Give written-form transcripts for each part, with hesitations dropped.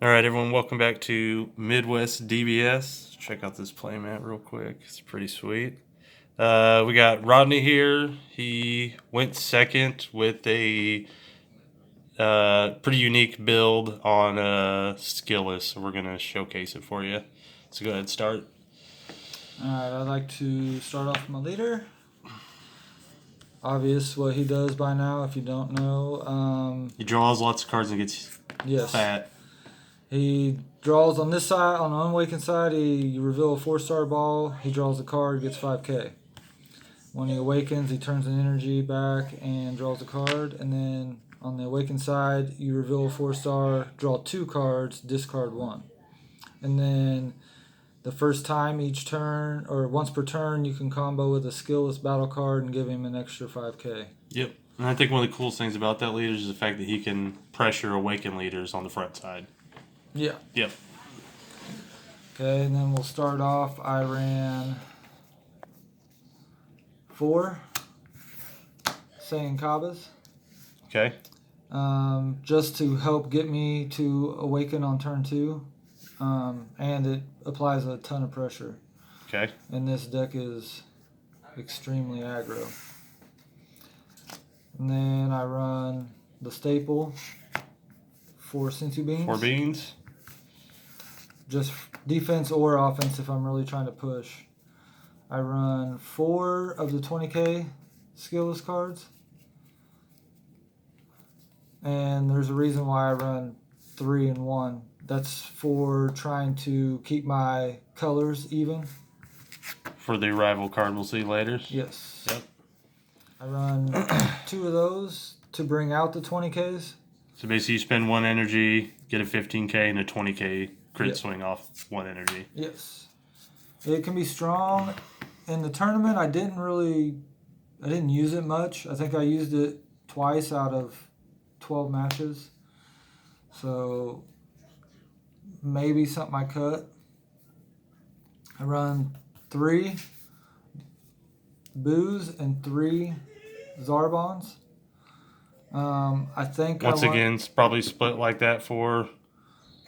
All right, everyone, welcome back to Midwest DBS. Check out this playmat real quick. It's pretty sweet. We got Rodney here. He went second with a pretty unique build on skillless, so we're going to showcase it for you. So go ahead, start. All right, I'd like to start off with my leader. Obvious what he does by now, if you don't know. He draws lots of cards and gets fat. He draws on this side, on the unawakened side, you reveal a 4-star ball. He draws a card, gets 5k. When he awakens, he turns an energy back and draws a card. And then on the awakened side, you reveal a 4-star, draw 2 cards, discard 1. And then the first time each turn, or once per turn, you can combo with a skillless battle card and give him an extra 5k. Yep. And I think one of the coolest things about that leader is the fact that he can pressure awakened leaders on the front side. Yeah. Yep. Okay, and then we'll start off. I ran 4 Saiyan Kabas. Okay. Just to help get me to awaken on turn 2. And it applies a ton of pressure. Okay. And this deck is extremely aggro. And then I run the staple, 4 Senzu Beans. 4 beans. Just defense or offense if I'm really trying to push. I run 4 of the 20k skillless cards. And there's a reason why I run 3 and 1. That's for trying to keep my colors even. For the rival card we'll see later. Yes. Yep. I run 2 of those to bring out the 20ks. So basically you spend 1 energy, get a 15k and a 20k crit swing off 1 energy. Yes. It can be strong. In the tournament, I didn't use it much. I think I used it twice out of 12 matches. So maybe something I cut. I run 3 Boos and 3 Zarbons. I think once again, it's probably split like that for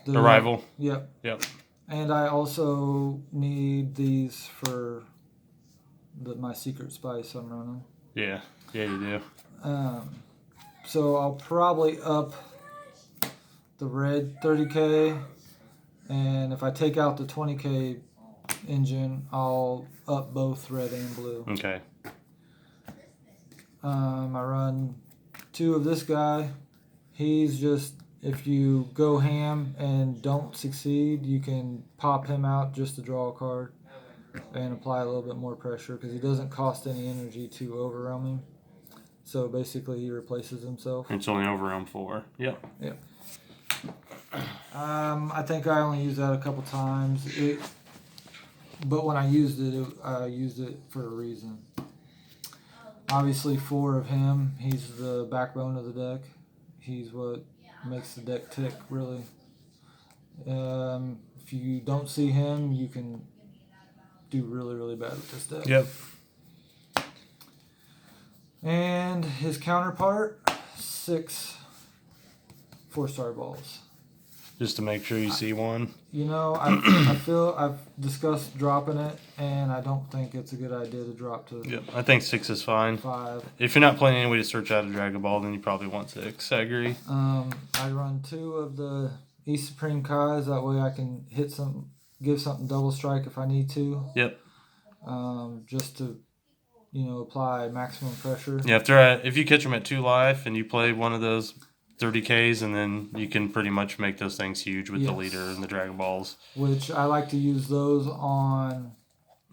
the rival. Yep. Yep. And I also need these for my secret spice I'm running. Yeah. Yeah, you do. So I'll probably up the red 30k, and if I take out the 20k engine, I'll up both red and blue. Okay. I run 2 of this guy. He's just, if you go ham and don't succeed, you can pop him out just to draw a card and apply a little bit more pressure because he doesn't cost any energy to overwhelm him. So basically he replaces himself. It's only overwhelm 4. Yep. Yep. I think I only used that a couple times. But when I used it for a reason. Obviously 4 of him. He's the backbone of the deck. He's what makes the deck tick, really. If you don't see him, you can do really, really bad with this deck. Yep. And his counterpart, 6 4-star balls. Just to make sure you see one. You know, I feel I've discussed dropping it, and I don't think it's a good idea to drop to. Yep, I think 6 is fine. 5. If you're not playing any way to search out a Dragon Ball, then you probably want 6. I agree. I run 2 of the East Supreme Kais. That way I can give something double strike if I need to. Yep. Just to, apply maximum pressure. Yeah, if you catch them at 2 life and you play one of those 30Ks, and then you can pretty much make those things huge with the leader and the Dragon Balls. Which I like to use those on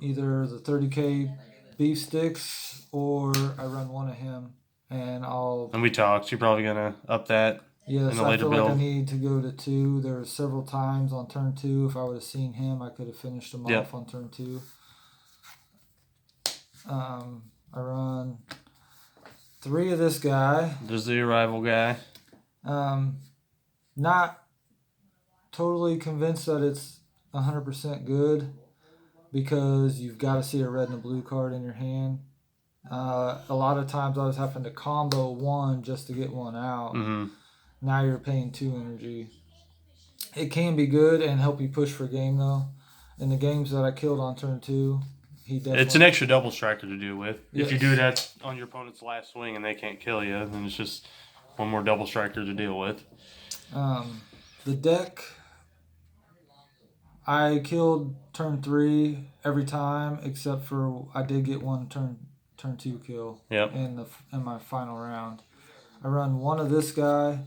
either the 30K beef sticks or I run 1 of him and I'll. And we talked. You're probably gonna up that. Yes, in a later I feel build. like I need to go to 2. There were several times on turn 2. If I would have seen him, I could have finished him off on turn 2. I run 3 of this guy. There's the rival guy. Not totally convinced that it's 100% good because you've got to see a red and a blue card in your hand. A lot of times I was having to combo 1 just to get 1 out. Mm-hmm. Now you're paying 2 energy. It can be good and help you push for game though. In the games that I killed on turn 2, he definitely. It's an extra double striker to deal with. Yes. If you do that on your opponent's last swing and they can't kill you, then it's just one more double striker to deal with. The deck, I killed turn 3 every time except for I did get one turn 2 kill. Yep. In my final round. I run one of this guy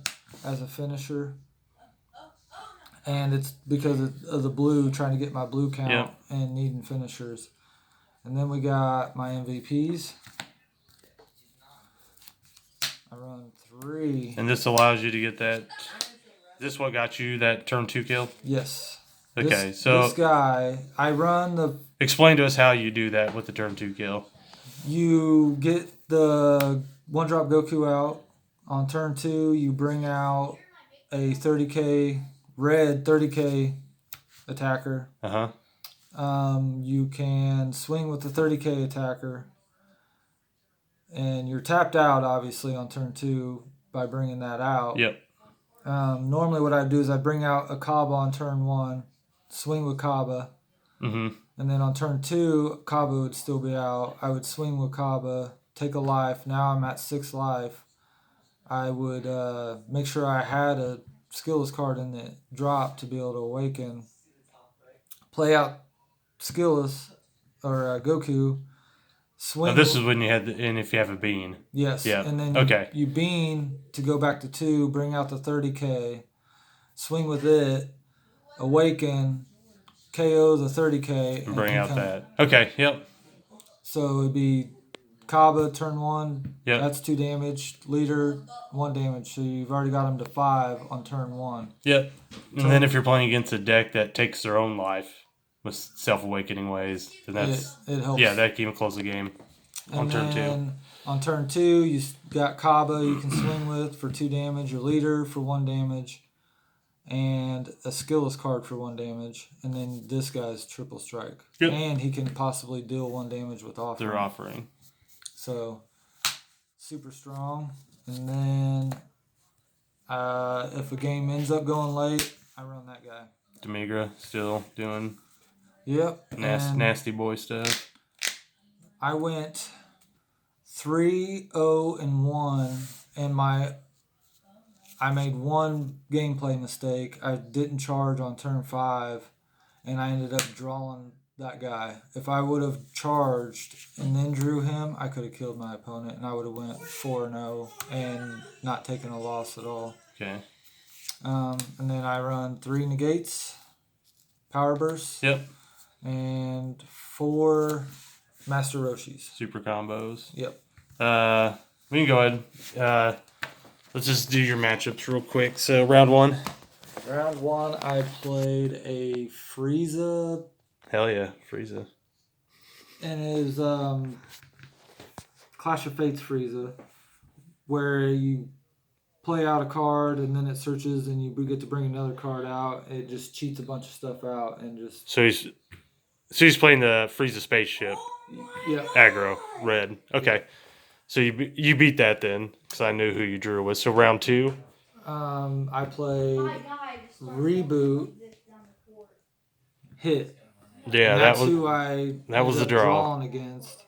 as a finisher. And it's because of the blue, trying to get my blue count and needing finishers. And then we got my MVPs. I run 3. And this allows you to get that. Is this what got you that turn 2 kill? Yes. Okay, this guy, I run the. Explain to us how you do that with the turn 2 kill. You get the 1-drop Goku out. On turn 2, you bring out a 30k. Red 30k attacker. You can swing with the 30k attacker, and you're tapped out obviously on turn 2 by bringing that out. Yep. Normally, what I do is I bring out a Kaba on turn 1, swing with Kaba, and then on turn 2, Kaba would still be out. I would swing with Kaba, take a life. Now I'm at 6 life. I would make sure I had a skillless card in the drop to be able to awaken, play out skillless or Goku, swing. This is when you had and if you have a bean. Yes. Yeah. And then you bean to go back to 2, bring out the 30k, swing with it, awaken, KO the 30k, and bring out that. Okay. Yep. So it'd be Kaba turn 1. Yep. That's 2 damage. Leader 1 damage. So you've already got him to 5 on turn 1. Yep. And then if you're playing against a deck that takes their own life with self-awakening ways, then that's it helps. Yeah, that can even close the game on turn 2. On turn 2, you got Kaba you can swing with for 2 damage, your leader for 1 damage, and a skillless card for 1 damage, and then this guy's triple strike. Yep. And he can possibly deal 1 damage with offering. They're offering. So, super strong. And then, if a game ends up going late, I run that guy. Demigra still doing nasty boy stuff. I went 3-0-1, and I made one gameplay mistake. I didn't charge on turn 5, and I ended up drawing that guy. If I would have charged and then drew him, I could have killed my opponent, and I would have went 4-0 and not taken a loss at all. Okay. And then I run 3 negates, power bursts. Yep. And 4 Master Roshis. Super combos. Yep. We can go ahead. Let's just do your matchups real quick. So round 1. Round 1, I played a Frieza. Hell yeah, Frieza. And it is Clash of Fates Frieza, where you play out a card and then it searches and you get to bring another card out. It just cheats a bunch of stuff out and just. So he's playing the Frieza spaceship. Yeah. Aggro red. Okay. So you beat that then because I knew who you drew with. So round 2. I played Reboot, Hit. Yeah, and that was the draw. Drawn against,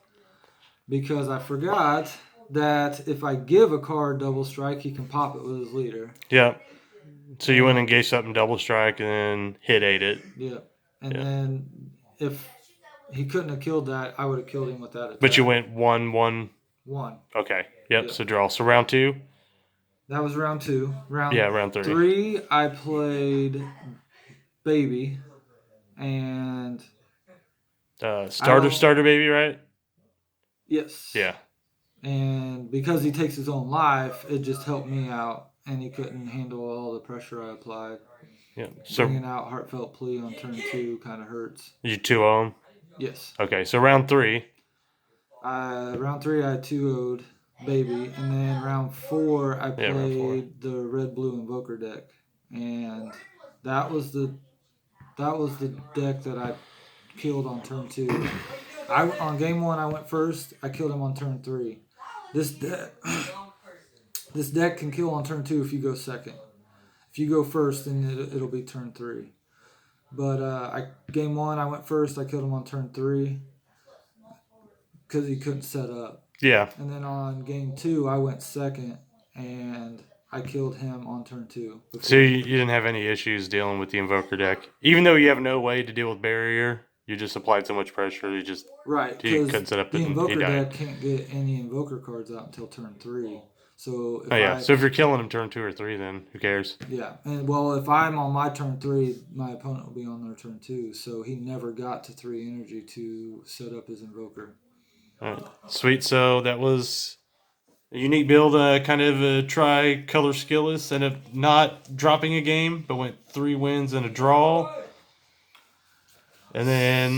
because I forgot that if I give a card double strike, he can pop it with his leader. Yeah. So you went and gave something double strike and then Hit ate it. Yeah. And then if he couldn't have killed that, I would have killed him with that attack. But you went 1-1. 1. Okay. Yep. So draw. So round 2. That was round 2. Round 3. 3, I played Baby. And starter baby, right? Yes. Yeah. And because he takes his own life, it just helped me out, and he couldn't handle all the pressure I applied. Yeah. So bringing out Heartfelt Plea on turn 2 kind of hurts. You 2-0 him? Yes. Okay. So round 3. Round 3, I 2-0'd Baby, and then round 4, I played the Red Blue Invoker deck, and that was the deck that I killed on turn 2. On game 1, I went first. I killed him on turn 3. This deck can kill on turn 2 if you go second. If you go first, then it'll be turn 3. But game 1, I went first. I killed him on turn 3 because he couldn't set up. Yeah. And then on game 2, I went second, and I killed him on turn 2. So you didn't have any issues dealing with the Invoker deck? Even though you have no way to deal with Barrier, you just applied so much pressure, you couldn't set up the and Invoker he died. deck can't get any Invoker cards out until turn 3. So So if you're killing him turn 2 or 3, then who cares? Yeah, and well, if I'm on my turn 3, my opponent will be on their turn 2. So he never got to 3 energy to set up his Invoker. All right. Sweet. So that was a unique build, kind of a tri-color skillless, ended up not dropping a game, but went 3 wins and a draw. And then,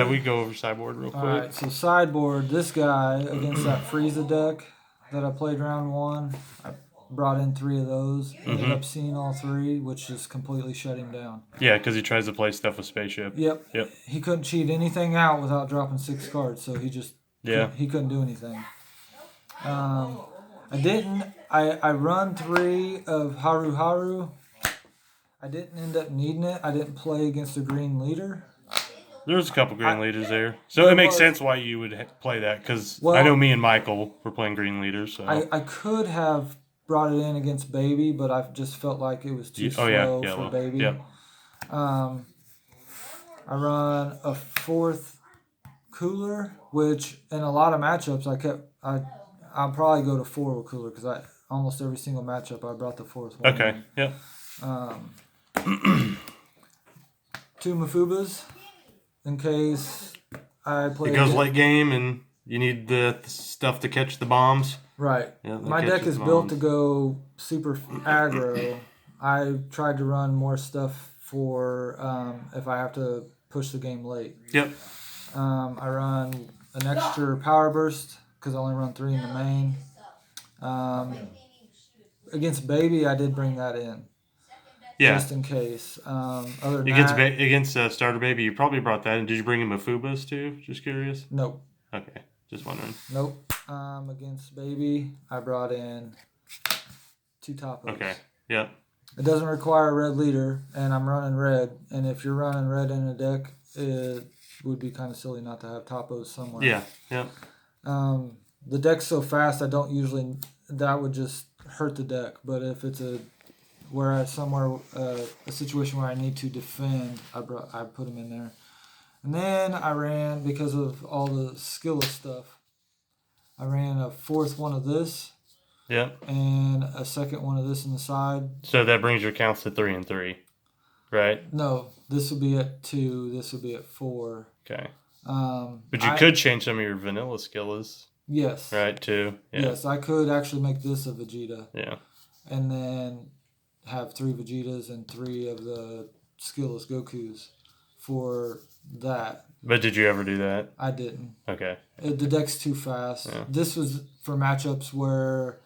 we go over sideboard real quick. All right, so sideboard, this guy against that Frieza deck that I played round 1, I brought in 3 of those, ended up seeing all 3, which just completely shut him down. Yeah, because he tries to play stuff with Spaceship. Yep. He couldn't cheat anything out without dropping 6 cards, so he just he couldn't do anything. I run 3 of Haru. I didn't end up needing it. I didn't play against a green leader. There's a couple green leaders there. So it makes sense why you would play that, because I know me and Michael were playing green leaders. So I could have brought it in against Baby, but I just felt like it was too slow for Baby. Yeah. I run a 4th Cooler, which in a lot of matchups I'll probably go to 4 with Cooler, because almost every single matchup I brought the 4th one. Okay, yeah. 2 Mafubas, in case I play. It goes late game and you need the stuff to catch the bombs. Right. Yeah, my deck is built to go super aggro. I tried to run more stuff for if I have to push the game late. Yep. I run an extra Power Burst because I only run 3 in the main. Against Baby, I did bring that in. Yeah. Just in case. Other than against Starter Baby, you probably brought that in. Did you bring in Mafubas too? Just curious. Nope. Okay. Just wondering. Nope. Against Baby, I brought in 2 Topos. Okay. Yep. It doesn't require a red leader, and I'm running red. And if you're running red in a deck, it would be kind of silly not to have Topos somewhere. Yeah. Yep. The deck's so fast, I don't usually. That would just hurt the deck. But if it's a situation where I need to defend, I put them in there. And then I ran, because of all the skillless stuff, I ran a 4th one of this. Yep. And a 2nd one of this in the side. So that brings your counts to 3 and 3, right? No, this will be at 2. This will be at 4. Okay. But you could change some of your vanilla skillless. Yes. Right, too. Yeah. Yes, I could actually make this a Vegeta. Yeah. And then have 3 Vegetas and 3 of the skillless Gokus for that. But did you ever do that? I didn't. Okay. The deck's too fast. Yeah. This was for matchups where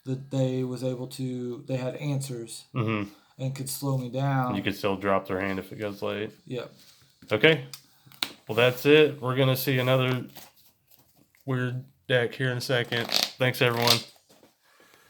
they had answers and could slow me down. You could still drop their hand if it goes late. Yep. Okay. Well, that's it. We're going to see another weird deck here in a second. Thanks, everyone.